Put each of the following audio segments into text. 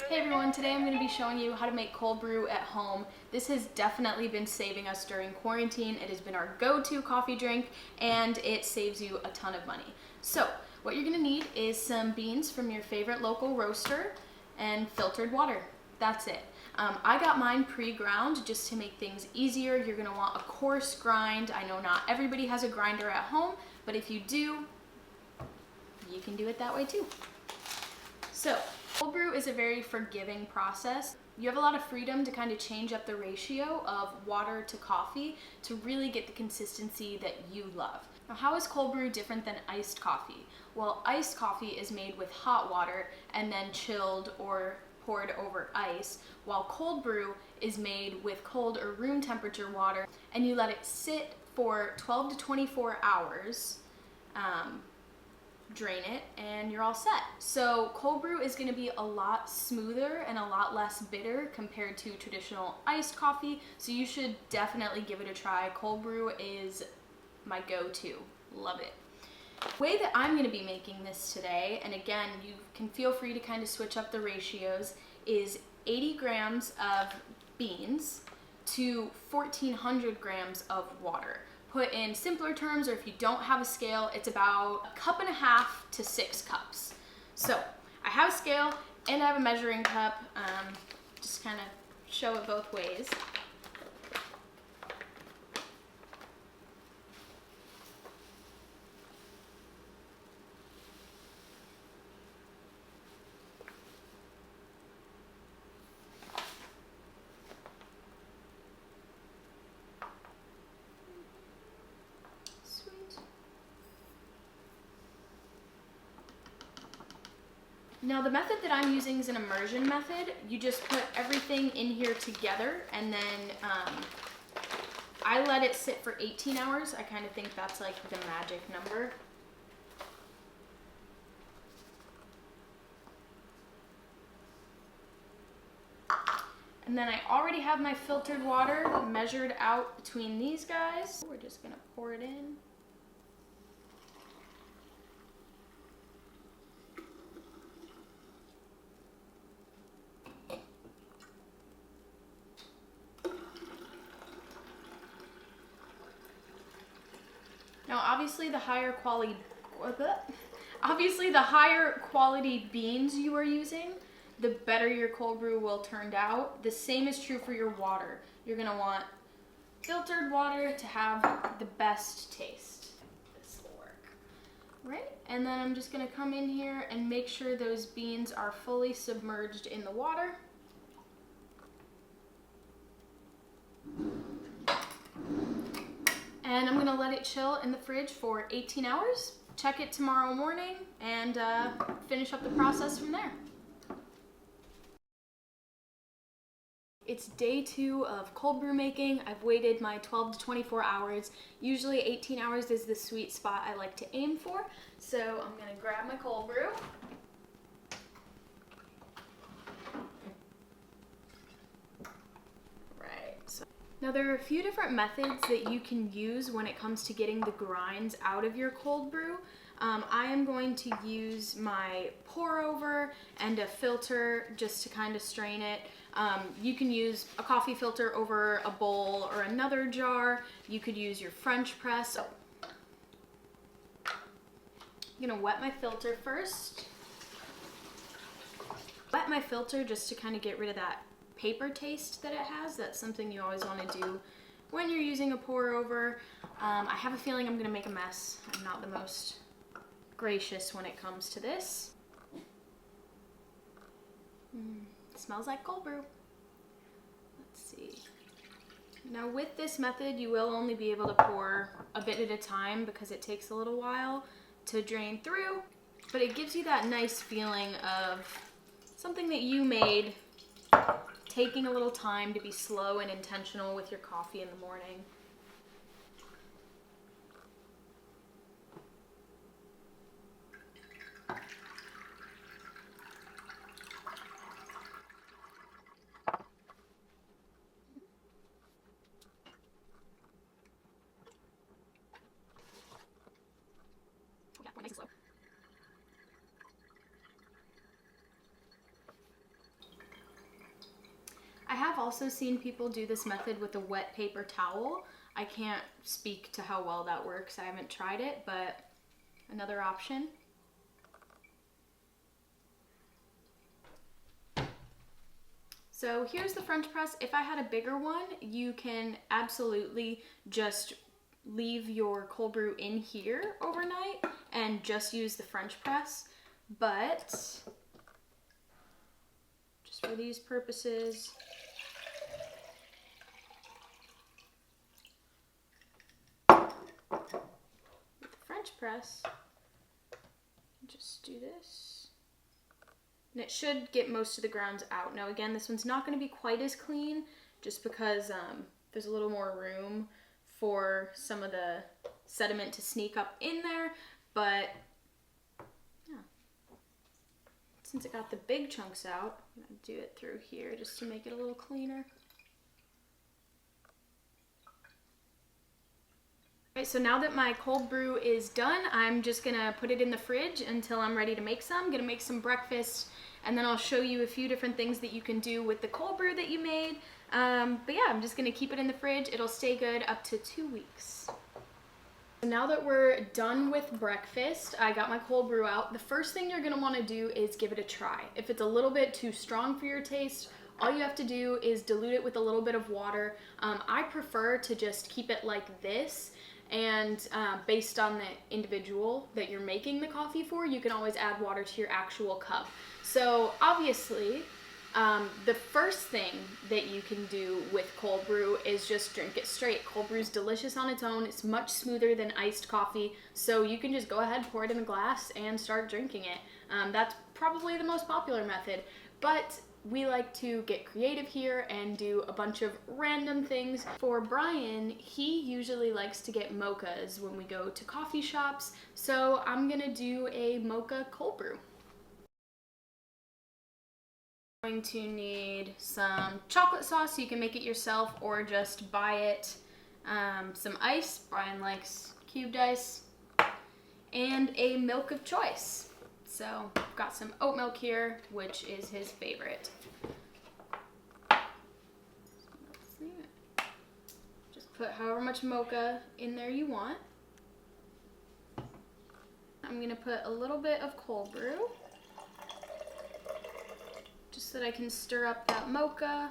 Hey everyone, today I'm going to be showing you how to make cold brew at home. This has definitely been saving us during quarantine. It has been our go-to coffee drink and it saves you a ton of money. So what you're going to need is some beans from your favorite local roaster and filtered water. That's it. I got mine pre-ground just to make things easier. You're going to want a coarse grind. I know not everybody has a grinder at home, but if you do, you can do it that way too. So, cold brew is a very forgiving process. You have a lot of freedom to kind of change up the ratio of water to coffee to really get the consistency that you love. Now, how is cold brew different than iced coffee? Well, iced coffee is made with hot water and then chilled or poured over ice, while cold brew is made with cold or room temperature water and you let it sit for 12 to 24 hours. Drain it and you're all set. So cold brew is going to be a lot smoother and a lot less bitter compared to traditional iced coffee, so you should definitely give it a try. Cold brew is my go-to. Love it. The way that I'm going to be making this today, and again you can feel free to kind of switch up the ratios, is 80 grams of beans to 1,400 grams of water. Put in simpler terms, or if you don't have a scale, it's about 1.5 cups to 6 cups. So I have a scale and I have a measuring cup, just kind of show it both ways. Now the method that I'm using is an immersion method. You just put everything in here together and then I let it sit for 18 hours. I kind of think that's like the magic number. And then I already have my filtered water measured out between these guys. We're just gonna pour it in. Now, obviously the higher quality beans you are using, the better your cold brew will turn out. The same is true for your water. You're gonna want filtered water to have the best taste. This will work. Right? And then I'm just gonna come in here and make sure those beans are fully submerged in the water. And I'm gonna let it chill in the fridge for 18 hours. Check it tomorrow morning and finish up the process from there. It's day 2 of cold brew making. I've waited my 12 to 24 hours. Usually 18 hours is the sweet spot I like to aim for. So I'm gonna grab my cold brew. Now there are a few different methods that you can use when it comes to getting the grinds out of your cold brew. I am going to use my pour over and a filter just to kind of strain it. You can use a coffee filter over a bowl or another jar. You could use your French press. I'm gonna wet my filter first. Wet my filter just to kind of get rid of that paper taste that it has. That's something you always want to do when you're using a pour over. I have a feeling I'm gonna make a mess. I'm not the most gracious when it comes to this. It smells like cold brew. Let's see. Now with this method, you will only be able to pour a bit at a time because it takes a little while to drain through, but it gives you that nice feeling of something that you made, taking a little time to be slow and intentional with your coffee in the morning. Yeah, nice and slow. also seen people do this method with a wet paper towel. I can't speak to how well that works. I haven't tried it, but another option. So here's the French press. If I had a bigger one, you can absolutely just leave your cold brew in here overnight and just use the French press. But just for these purposes, with the French press, just do this. And it should get most of the grounds out. Now again, this one's not going to be quite as clean just because there's a little more room for some of the sediment to sneak up in there, but yeah. Since it got the big chunks out, I'm going to do it through here just to make it a little cleaner. Okay, so now that my cold brew is done, I'm just gonna put it in the fridge until I'm ready to make some. I'm gonna make some breakfast, and then I'll show you a few different things that you can do with the cold brew that you made. But yeah, I'm just gonna keep it in the fridge. It'll stay good up to 2 weeks. So now that we're done with breakfast, I got my cold brew out. The first thing you're gonna wanna do is give it a try. If it's a little bit too strong for your taste, all you have to do is dilute it with a little bit of water. I prefer to just keep it like this. And based on the individual that you're making the coffee for, you can always add water to your actual cup. So obviously, the first thing that you can do with cold brew is just drink it straight. Cold brew is delicious on its own. It's much smoother than iced coffee, so you can just go ahead, pour it in a glass, and start drinking it. That's probably the most popular method, but we like to get creative here and do a bunch of random things. For Brian, he usually likes to get mochas when we go to coffee shops, so I'm gonna do a mocha cold brew. I'm going to need some chocolate sauce. You can make it yourself or just buy it. Some ice, Brian likes cubed ice, and a milk of choice. So I've got some oat milk here, which is his favorite. Just put however much mocha in there you want. I'm gonna put a little bit of cold brew, just so that I can stir up that mocha.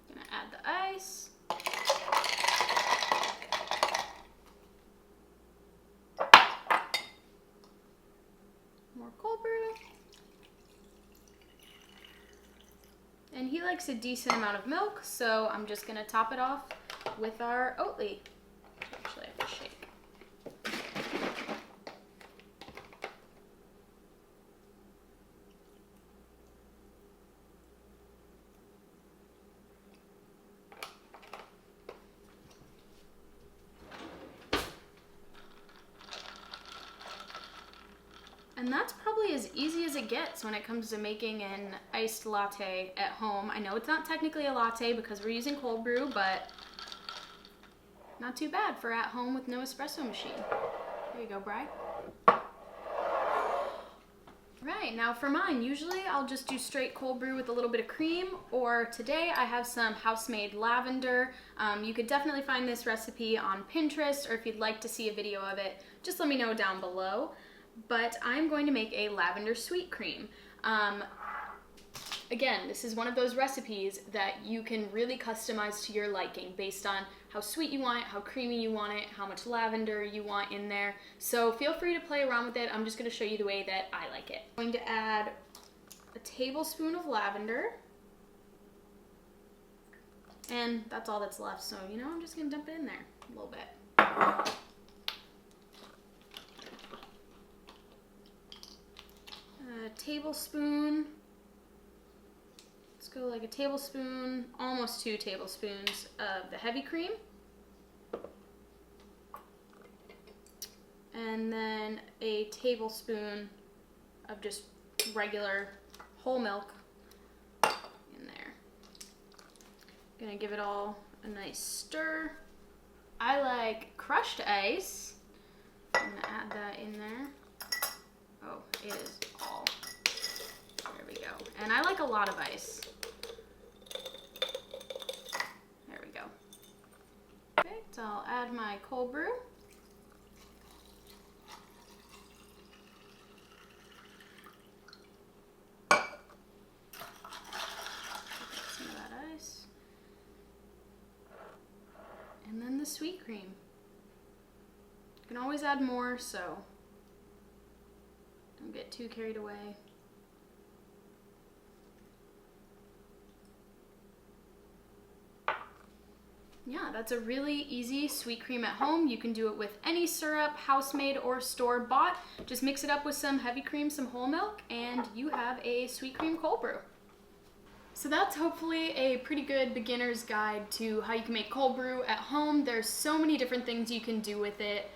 Gonna add the ice. More cold brew. And he likes a decent amount of milk, so I'm just gonna top it off with our Oatly. Actually, I have to shake. And that's probably as easy as it gets when it comes to making an iced latte at home. I know it's not technically a latte because we're using cold brew, but not too bad for at home with no espresso machine. There you go, Bri. Right, now for mine, usually I'll just do straight cold brew with a little bit of cream, or today I have some house-made lavender. You could definitely find this recipe on Pinterest, or if you'd like to see a video of it, just let me know down below. But I'm going to make a lavender sweet cream. Again, this is one of those recipes that you can really customize to your liking based on how sweet you want it, how creamy you want it, how much lavender you want in there. So feel free to play around with it. I'm just going to show you the way that I like it. I'm going to add a tablespoon of lavender. And that's all that's left, so you know, I'm just going to dump it in there a little bit. A tablespoon. Let's go like a tablespoon, almost 2 tablespoons of the heavy cream. And then a tablespoon of just regular whole milk in there. Gonna give it all a nice stir. I like crushed ice. I'm gonna add that in there. Oh, it is all. There we go. And I like a lot of ice. There we go. Perfect. I'll add my cold brew. Some of that ice. And then the sweet cream. You can always add more, so don't get too carried away. Yeah, that's a really easy sweet cream at home. You can do it with any syrup, house-made or store-bought. Just mix it up with some heavy cream, some whole milk, and you have a sweet cream cold brew. So that's hopefully a pretty good beginner's guide to how you can make cold brew at home. There's so many different things you can do with it.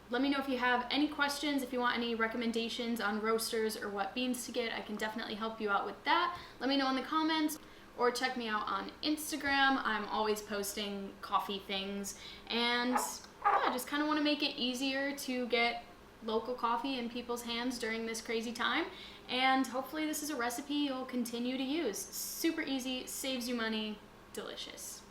Let me know if you have any questions, if you want any recommendations on roasters or what beans to get. I can definitely help you out with that. Let me know in the comments, or check me out on Instagram. I'm always posting coffee things, and yeah, I just kind of want to make it easier to get local coffee in people's hands during this crazy time, and hopefully this is a recipe you'll continue to use. Super easy, saves you money, delicious.